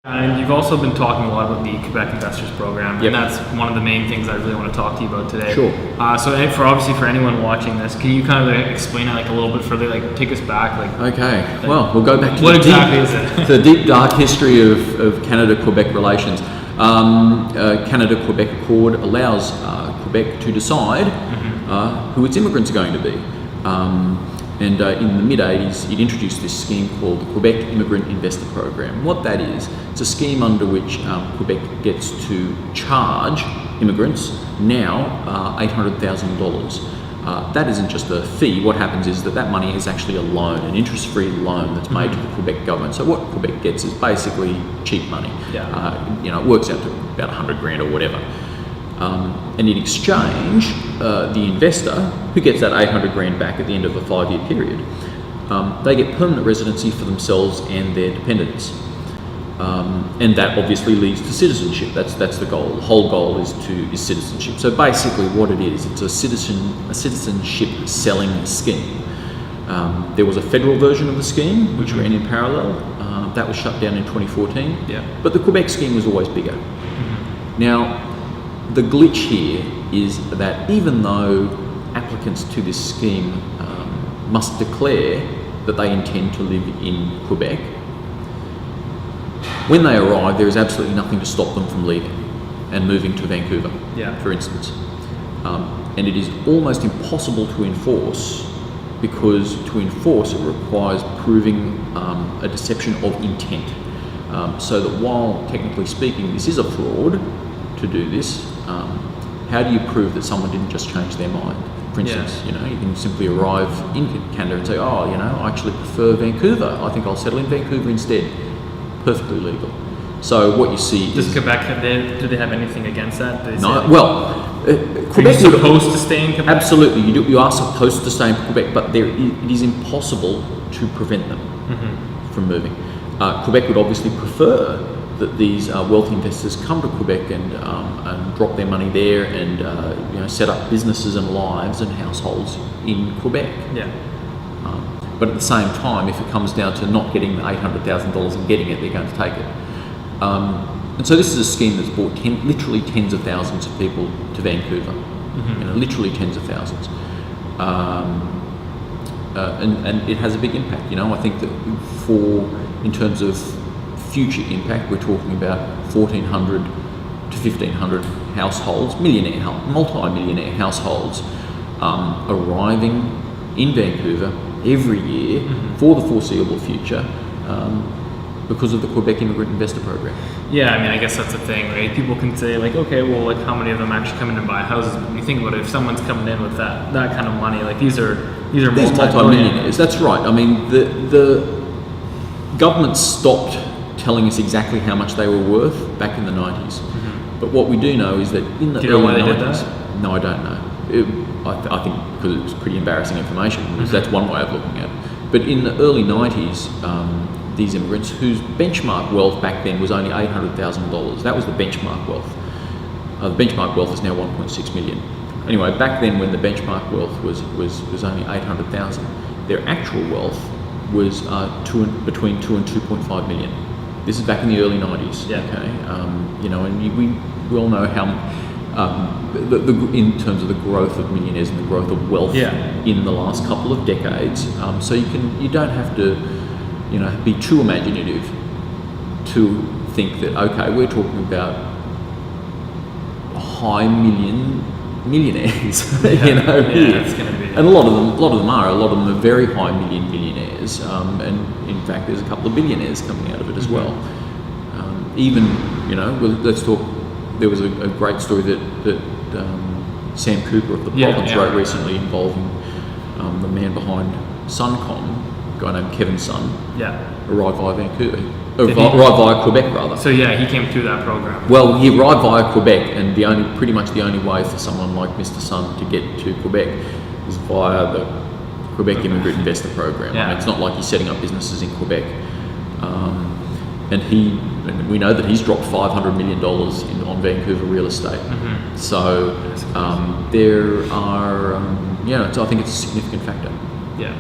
And you've also been talking a lot about the Quebec Investors program, Yep. and that's one of the main things I really want to talk to you about today. Sure. So obviously for anyone watching this, can you kind of explain it like a little bit further, like take us back, like Okay, well, we'll go back to what exactly is it? the deep, dark history of Canada-Quebec relations. Canada-Quebec Accord allows Quebec to decide who its immigrants are going to be. In the mid-80s, it introduced this scheme called the Quebec Immigrant Investor Program. What that is, it's a scheme under which Quebec gets to charge immigrants now $800,000. That isn't just a fee. What happens is that money is actually a loan, an interest-free loan that's made to the Quebec government. So what Quebec gets is basically cheap money. Yeah. It works out to about $100,000 or whatever. And in exchange, the investor, who gets that $800,000 back at the end of a 5-year period, they get permanent residency for themselves and their dependents. And that obviously leads to citizenship. That's the goal. The whole goal is citizenship. So basically what it is, it's a citizenship selling scheme. There was a federal version of the scheme, which ran in parallel. That was shut down in 2014. Yeah. But the Quebec scheme was always bigger. Now, the glitch here is that even though applicants to this scheme must declare that they intend to live in Quebec, when they arrive, there is absolutely nothing to stop them from leaving and moving to Vancouver, for instance. And it is almost impossible to enforce, because to enforce it requires proving a deception of intent. So that while technically speaking this is a fraud to do this, how do you prove that someone didn't just change their mind? For instance, you can simply arrive in Canada and say, I actually prefer Vancouver. I think I'll settle in Vancouver instead. Perfectly legal. So what you see Does is... Quebec, do they have anything against that? No, well, Quebec are you supposed to stay in Quebec? Absolutely, you are supposed to stay in Quebec, but it is impossible to prevent them from moving. Quebec would obviously prefer that these wealthy investors come to Quebec and drop their money there and set up businesses and lives and households in Quebec. Yeah. But at the same time, if it comes down to not getting the $800,000 and getting it, they're going to take it. And so this is a scheme that's brought literally tens of thousands of people to Vancouver. Literally tens of thousands. And it has a big impact. I think that in terms of future impact, we're talking about 1,400 to 1,500 households, multi-millionaire households, arriving in Vancouver every year for the foreseeable future because of the Quebec Immigrant Investor Program. Yeah, I guess that's the thing, right? People can say okay, well, how many of them actually come in and buy houses? But when you think about it, if someone's coming in with that kind of money, these are multi-millionaires. That's right. The government stopped telling us exactly how much they were worth back in the 90s. But what we do know is that in the early 90s... No, I don't know. I think because it was pretty embarrassing information, because that's one way of looking at it. But in the early 90s, these immigrants, whose benchmark wealth back then was only $800,000, that was the benchmark wealth. The benchmark wealth is now 1.6 million. Anyway, back then when the benchmark wealth was only 800,000, their actual wealth was between 2 and 2.5 million. This is back in the early 90s. Yeah. Okay. And we all know how in terms of the growth of millionaires and the growth of wealth in the last couple of decades. So you don't have to be too imaginative to think that we're talking about high millionaires. It's going to be. And a lot of them are very high millionaires, and in fact there's a couple of billionaires coming out of it as well. Let's talk. There was a great story that Sam Cooper of the Province wrote recently involving the man behind Suncom, a guy named Kevin Sun, arrived via Vancouver, arrived via Quebec rather. So he came through that program. Well, he arrived via Quebec, and pretty much the only way for someone like Mr. Sun to get to Quebec is via the Quebec Immigrant Investor Program. It's not like he's setting up businesses in Quebec. And we know that he's dropped $500 million on Vancouver real estate. So there are, I think it's a significant factor. Yeah.